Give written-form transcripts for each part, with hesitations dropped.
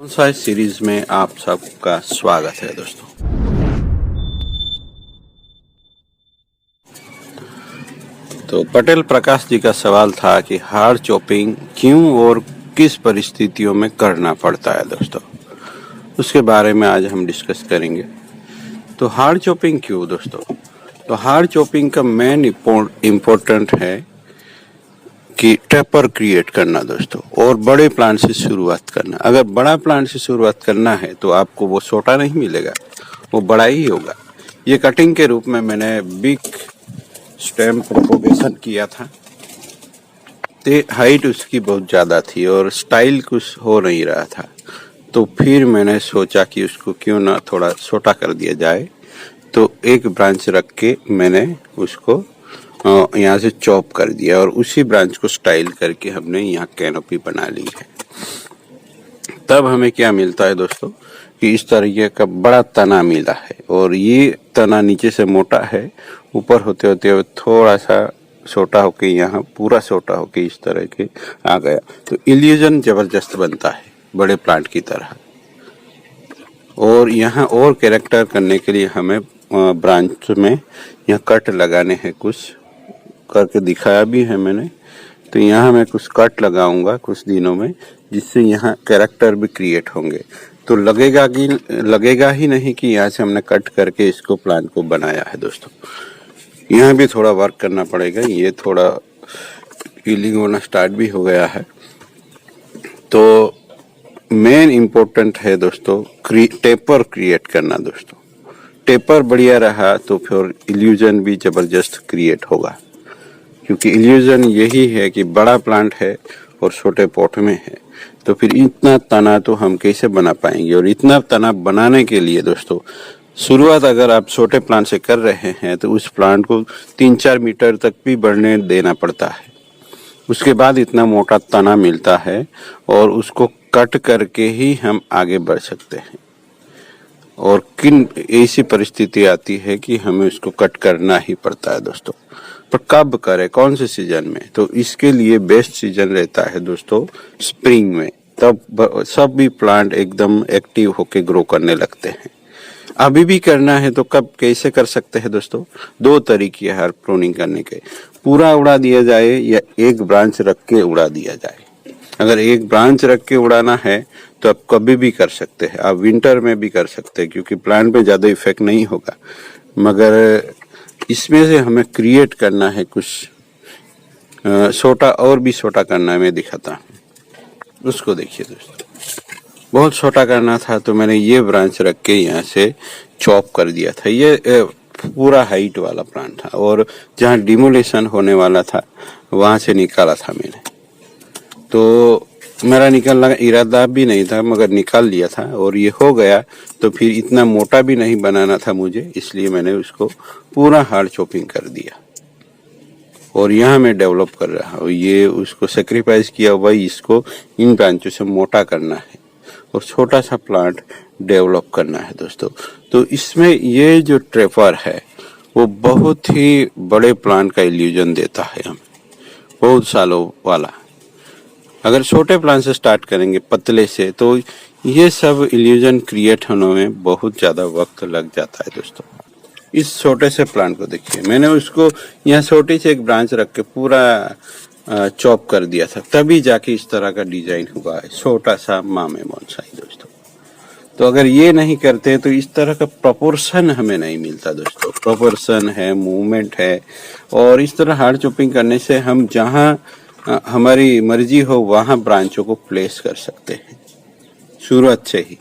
Bonsai series में आप सबका स्वागत है दोस्तों। तो पटेल प्रकाश जी का सवाल था कि हार्ड चॉपिंग क्यों और किस परिस्थितियों में करना पड़ता है दोस्तों, उसके बारे में आज हम डिस्कस करेंगे। तो हार्ड चॉपिंग क्यों दोस्तों? तो हार्ड चॉपिंग का मेन इम्पोर्टेंट है कि टेपर क्रिएट करना दोस्तों, और बड़े प्लांट से शुरुआत करना। अगर बड़ा प्लांट से शुरुआत करना है तो आपको वो छोटा नहीं मिलेगा, वो बड़ा ही होगा। ये कटिंग के रूप में मैंने बिग स्टेम प्रोपोगेशन किया था। हाइट उसकी बहुत ज़्यादा थी और स्टाइल कुछ हो नहीं रहा था, तो फिर मैंने सोचा कि उसको क्यों ना थोड़ा छोटा कर दिया जाए। तो एक ब्रांच रख के मैंने उसको यहाँ से चॉप कर दिया और उसी ब्रांच को स्टाइल करके हमने यहाँ कैनोपी बना ली है। तब हमें क्या मिलता है दोस्तों कि इस तरीके का बड़ा तना मिला है, और ये तना नीचे से मोटा है, ऊपर होते होते हुए थोड़ा सा छोटा होके यहाँ पूरा छोटा होके इस तरह के आ गया। तो इल्यूजन जबरदस्त बनता है बड़े प्लांट की तरह। और यहाँ और कैरेक्टर करने के लिए हमें ब्रांच में यहाँ कट लगाने हैं, कुछ करके दिखाया भी है मैंने। तो यहाँ मैं कुछ कट लगाऊंगा कुछ दिनों में, जिससे यहाँ कैरेक्टर भी क्रिएट होंगे। तो लगेगा ही नहीं कि यहाँ से हमने कट करके इसको प्लांट को बनाया है दोस्तों। यहाँ भी थोड़ा वर्क करना पड़ेगा, ये थोड़ा हीलिंग होना स्टार्ट भी हो गया है। तो मेन इम्पोर्टेंट है दोस्तों टेपर क्रिएट करना दोस्तों। टेपर बढ़िया रहा तो फिर इल्यूजन भी जबरदस्त क्रिएट होगा, क्योंकि इल्यूजन यही है कि बड़ा प्लांट है और छोटे पॉट में है, तो फिर इतना तना तो हम कैसे बना पाएंगे। और इतना तना बनाने के लिए दोस्तों शुरुआत अगर आप छोटे प्लांट से कर रहे हैं तो उस प्लांट को 3-4 मीटर तक भी बढ़ने देना पड़ता है। उसके बाद इतना मोटा तना मिलता है और उसको कट करके ही हम आगे बढ़ सकते हैं। और किन ऐसी परिस्थिति आती है कि हमें उसको कट करना ही पड़ता है दोस्तों। पर कब करें, कौन से सीजन में? तो इसके लिए बेस्ट सीजन रहता है दोस्तों स्प्रिंग में। तब सब भी प्लांट एकदम एक्टिव होके ग्रो करने लगते हैं। अभी भी करना है तो कब कैसे कर सकते हैं दोस्तों? 2 तरीके हैं हर प्रूनिंग करने के। पूरा उड़ा दिया जाए या एक ब्रांच रख के उड़ा दिया जाए। अगर एक ब्रांच रख के उड़ाना है तो आप कभी भी कर सकते हैं, आप विंटर में भी कर सकते हैं, क्योंकि प्लांट पे ज़्यादा इफेक्ट नहीं होगा। मगर इसमें से हमें क्रिएट करना है कुछ छोटा, और भी छोटा करना है। मैं दिखाता हूँ, उसको देखिए दोस्तों। बहुत छोटा करना था तो मैंने ये ब्रांच रख के यहाँ से चॉप कर दिया था। ये पूरा हाइट वाला प्लांट था, और जहाँ डिमोलेशन होने वाला था वहाँ से निकाला था मैंने। तो मेरा निकालने का इरादा भी नहीं था, मगर निकाल लिया था और ये हो गया। तो फिर इतना मोटा भी नहीं बनाना था मुझे, इसलिए मैंने उसको पूरा हार्ड चॉपिंग कर दिया। और यहाँ मैं डेवलप कर रहा हूँ, ये उसको सेक्रीफाइस किया हुआ, इसको इन ब्रांचों से मोटा करना है और छोटा सा प्लांट डेवलप करना है दोस्तों। तो इसमें ये जो ट्रेपर है वो बहुत ही बड़े प्लांट का इल्यूजन देता है हमें, बहुत सालों वाला। अगर छोटे प्लांट से स्टार्ट करेंगे पतले से, तो ये सब इल्यूजन क्रिएट होने में बहुत ज़्यादा वक्त लग जाता है दोस्तों। इस छोटे से प्लांट को देखिए, मैंने उसको यहाँ छोटी से एक ब्रांच रख के पूरा चॉप कर दिया था, तभी जाके इस तरह का डिजाइन हुआ है, छोटा सा मामे बोनसाई दोस्तों। तो अगर ये नहीं करते तो इस तरह का प्रोपोर्शन हमें नहीं मिलता दोस्तों। प्रोपोर्शन है, मूवमेंट है, और इस तरह हार्ड चॉपिंग करने से हम जहाँ हमारी मर्जी हो वहां ब्रांचों को प्लेस कर सकते हैं शुरुआत से ही।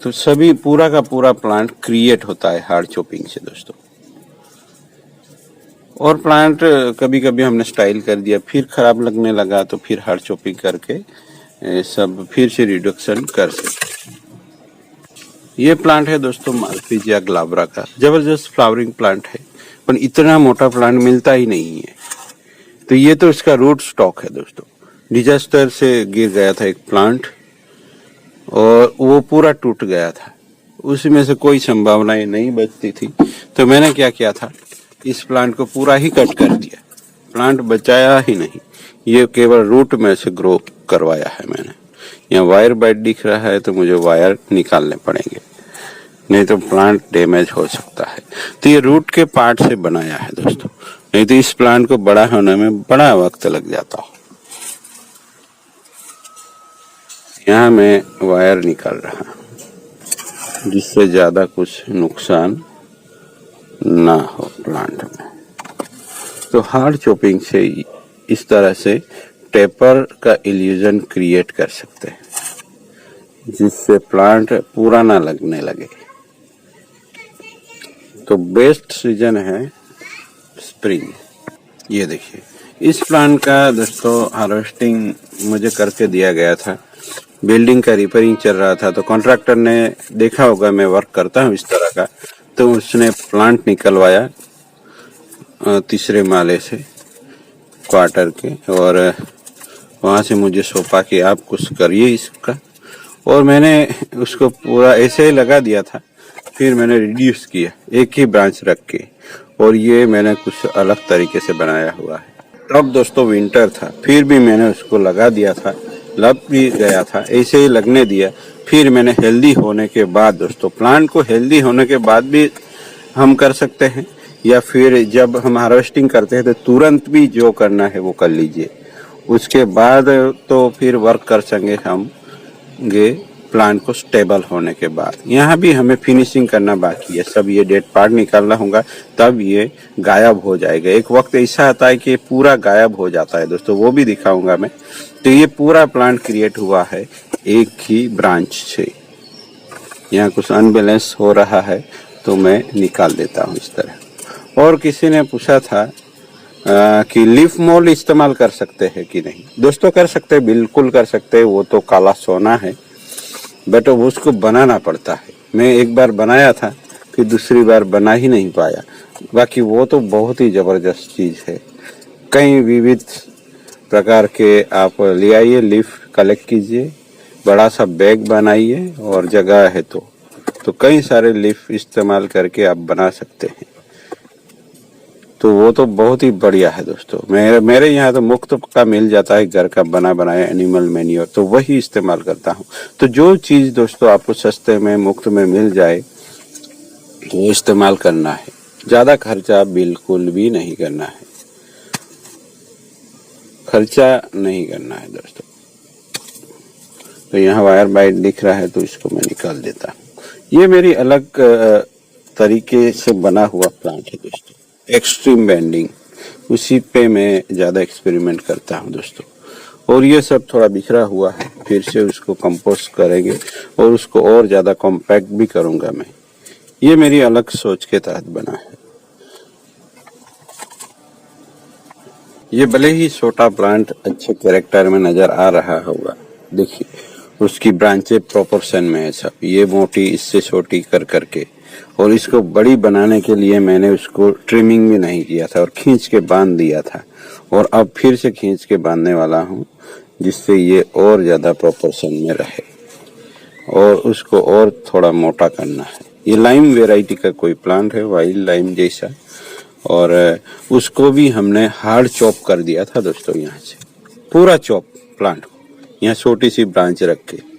तो सभी पूरा का पूरा प्लांट क्रिएट होता है हार्ड चॉपिंग से दोस्तों। और प्लांट कभी कभी हमने स्टाइल कर दिया, फिर खराब लगने लगा, तो फिर हार्ड चॉपिंग करके सब फिर से रिडक्शन कर सकते हैं। ये प्लांट है दोस्तों मालपीजिया ग्लाब्रा का, जबरदस्त फ्लावरिंग प्लांट है, पर इतना मोटा प्लांट मिलता ही नहीं है। तो ये तो इसका रूट स्टॉक है दोस्तों। डिजास्टर से गिर गया था एक प्लांट और वो पूरा टूट गया था, उसमें से कोई संभावनाएं नहीं बचती थी। तो मैंने क्या किया था, इस प्लांट को पूरा ही कट कर दिया, प्लांट बचाया ही नहीं, ये केवल रूट में से ग्रो करवाया है मैंने। यहाँ वायर बाइट दिख रहा है तो मुझे वायर निकालने पड़ेंगे, नहीं तो प्लांट डैमेज हो सकता है। तो ये रूट के पार्ट से बनाया है दोस्तों, नहीं तो इस प्लांट को बड़ा होने में बड़ा वक्त लग जाता है। यहाँ मैं वायर निकाल रहा हूँ जिससे ज्यादा कुछ नुकसान ना हो प्लांट में। तो हार्ड चॉपिंग से इस तरह से टेपर का इल्यूजन क्रिएट कर सकते हैं जिससे प्लांट पूरा ना लगने लगे। तो बेस्ट सीजन है स्प्रिंग। ये देखिए इस प्लांट का दोस्तों हार्वेस्टिंग मुझे करके दिया गया था। बिल्डिंग का रिपेयरिंग चल रहा था तो कॉन्ट्रैक्टर ने देखा होगा मैं वर्क करता हूँ इस तरह का, तो उसने प्लांट निकलवाया तीसरे माले से क्वार्टर के, और वहां से मुझे सौंपा कि आप कुछ करिए इसका, और मैंने उसको पूरा ऐसे ही लगा दिया था। फिर मैंने रिड्यूस किया एक ही ब्रांच रख के, और ये मैंने कुछ अलग तरीके से बनाया हुआ है। तब दोस्तों विंटर था, फिर भी मैंने उसको लगा दिया था, लग भी गया था, ऐसे ही लगने दिया। फिर मैंने हेल्दी होने के बाद दोस्तों, प्लांट को हेल्दी होने के बाद भी हम कर सकते हैं, या फिर जब हम हार्वेस्टिंग करते हैं तो तुरंत भी जो करना है वो कर लीजिए। उसके बाद तो फिर वर्क कर सकेंगे हम प्लांट को स्टेबल होने के बाद। यहाँ भी हमें फिनिशिंग करना बाकी है, सब ये डेड पार्ट निकालना होगा, तब ये गायब हो जाएगा। एक वक्त ऐसा आता है कि पूरा गायब हो जाता है दोस्तों, वो भी दिखाऊंगा मैं। तो ये पूरा प्लांट क्रिएट हुआ है एक ही ब्रांच से। यहाँ कुछ अनबैलेंस हो रहा है तो मैं निकाल देता हूँ इस तरह। और किसी ने पूछा था कि लीफ मोल्ड इस्तेमाल कर सकते हैं कि नहीं। दोस्तों कर सकते हैं, बिल्कुल कर सकते हैं, वो तो काला सोना है, बट उसको बनाना पड़ता है। मैं एक बार बनाया था, फिर दूसरी बार बना ही नहीं पाया। बाकी वो तो बहुत ही जबरदस्त चीज है। कई विविध प्रकार के आप ले आइए, लीफ कलेक्ट कीजिए, बड़ा सा बैग बनाइए, और जगह है तो कई सारे लीफ इस्तेमाल करके आप बना सकते हैं। तो वो तो बहुत ही बढ़िया है दोस्तों। मेरे यहाँ तो मुफ्त का मिल जाता है, घर का बना बनाया एनिमल मैन्योर, तो वही इस्तेमाल करता हूँ। तो जो चीज दोस्तों आपको सस्ते में मुफ्त में मिल जाए वो इस्तेमाल करना है, ज्यादा खर्चा बिल्कुल भी नहीं करना है, खर्चा नहीं करना है दोस्तों। तो यहाँ वायर बाइट दिख रहा है तो इसको मैं निकाल देता हूँ। ये मेरी अलग तरीके से बना हुआ प्लांट है दोस्तों, एक्सट्रीम बेंडिंग, उसी पे मैं ज्यादा एक्सपेरिमेंट करता हूँ दोस्तों। और ये सब थोड़ा बिखरा हुआ है, फिर से उसको कंपोस्ट करेंगे और उसको और ज्यादा कॉम्पैक्ट भी करूंगा मैं। ये मेरी अलग सोच के तहत बना है। ये भले ही छोटा प्लांट अच्छे कैरेक्टर में नजर आ रहा होगा, देखिए उसकी ब्रांचें प्रोपोर्शन में है सब, ये मोटी इससे छोटी कर करके। और इसको बड़ी बनाने के लिए मैंने उसको ट्रिमिंग भी नहीं किया था और खींच के बांध दिया था, और अब फिर से खींच के बांधने वाला हूँ जिससे ये और ज्यादा प्रोपोर्शन में रहे, और उसको और थोड़ा मोटा करना है। ये लाइम वेराइटी का कोई प्लांट है, वाइल्ड लाइम जैसा, और उसको भी हमने हार्ड चॉप कर दिया था दोस्तों। यहाँ से पूरा चॉप प्लांट को, यहाँ छोटी सी ब्रांच रख के।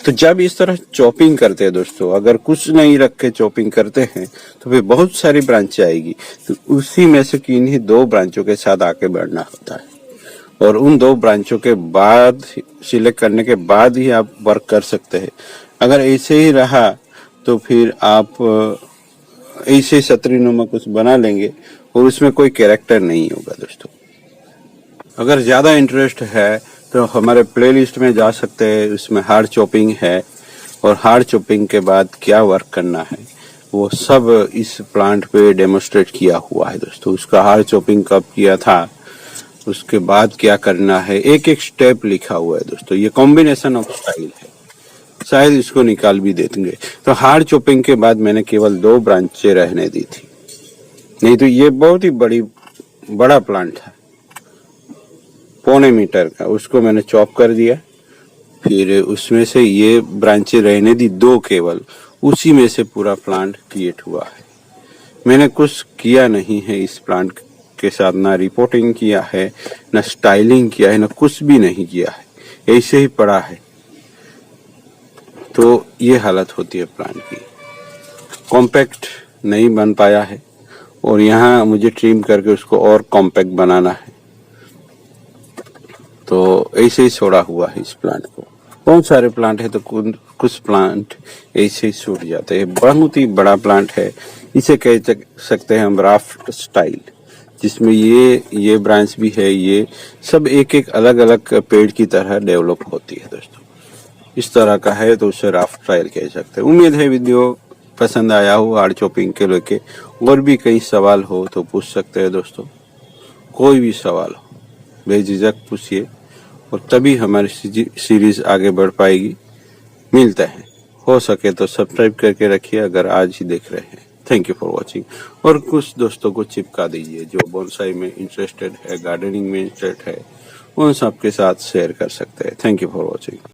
तो जब इस तरह चॉपिंग करते हैं दोस्तों, अगर कुछ नहीं रख के चॉपिंग करते हैं तो फिर बहुत सारी ब्रांचें आएगी, तो उसी में से किन्हीं 2 ब्रांचों के साथ आके बढ़ना होता है, और उन 2 ब्रांचों के बाद सिलेक्ट करने के बाद ही आप वर्क कर सकते हैं। अगर ऐसे ही रहा तो फिर आप ऐसे छतरीनुमा कुछ बना लेंगे और उसमें कोई कैरेक्टर नहीं होगा दोस्तों। अगर ज्यादा इंटरेस्ट है तो हमारे प्लेलिस्ट में जा सकते हैं, उसमें हार्ड चॉपिंग है, और हार्ड चॉपिंग के बाद क्या वर्क करना है वो सब इस प्लांट पे डेमोस्ट्रेट किया हुआ है दोस्तों। उसका हार्ड चॉपिंग कब किया था, उसके बाद क्या करना है, एक एक स्टेप लिखा हुआ है दोस्तों। ये कॉम्बिनेशन ऑफ स्टाइल है, शायद इसको निकाल भी देंगे। तो हार्ड चॉपिंग के बाद मैंने केवल 2 ब्रांचें रहने दी थी, नहीं तो ये बहुत ही बड़ा प्लांट था, 0.25 मीटर का। उसको मैंने चॉप कर दिया, फिर उसमें से ये ब्रांचें रहने दी 2 केवल, उसी में से पूरा प्लांट क्रिएट हुआ है। मैंने कुछ किया नहीं है इस प्लांट के साथ, ना रिपोर्टिंग किया है, ना स्टाइलिंग किया है, ना कुछ भी नहीं किया है, ऐसे ही पड़ा है। ये हालत होती है प्लांट की, कॉम्पैक्ट नहीं बन पाया है और यहाँ मुझे ट्रिम करके उसको और कॉम्पैक्ट बनाना है। तो ऐसे ही छोड़ा हुआ है इस प्लांट को। बहुत सारे प्लांट है तो कुछ प्लांट ऐसे ही छूट जाते हैं। बहुत ही बड़ा प्लांट है, इसे कह सकते हैं हम राफ्ट स्टाइल, जिसमें ये ब्रांच भी है, ये सब एक एक अलग अलग पेड़ की तरह डेवलप होती है दोस्तों। इस तरह का है तो उसे राफ्ट स्टाइल कह सकते हैं। उम्मीद है वीडियो पसंद आया हो हार्ड चॉपिंग के लेके। और भी कई सवाल हो तो पूछ सकते हैं दोस्तों, कोई भी सवाल हो बेझिझक पूछिए और तभी हमारी सीरीज आगे बढ़ पाएगी। मिलते हैं, हो सके तो सब्सक्राइब करके रखिए अगर आज ही देख रहे हैं। Thank you for watching. और कुछ दोस्तों को चिपका दीजिए जो बोनसाई में इंटरेस्टेड है, गार्डनिंग में इंटरेस्टेड है, उन सबके साथ शेयर कर सकते हैं। Thank you for watching.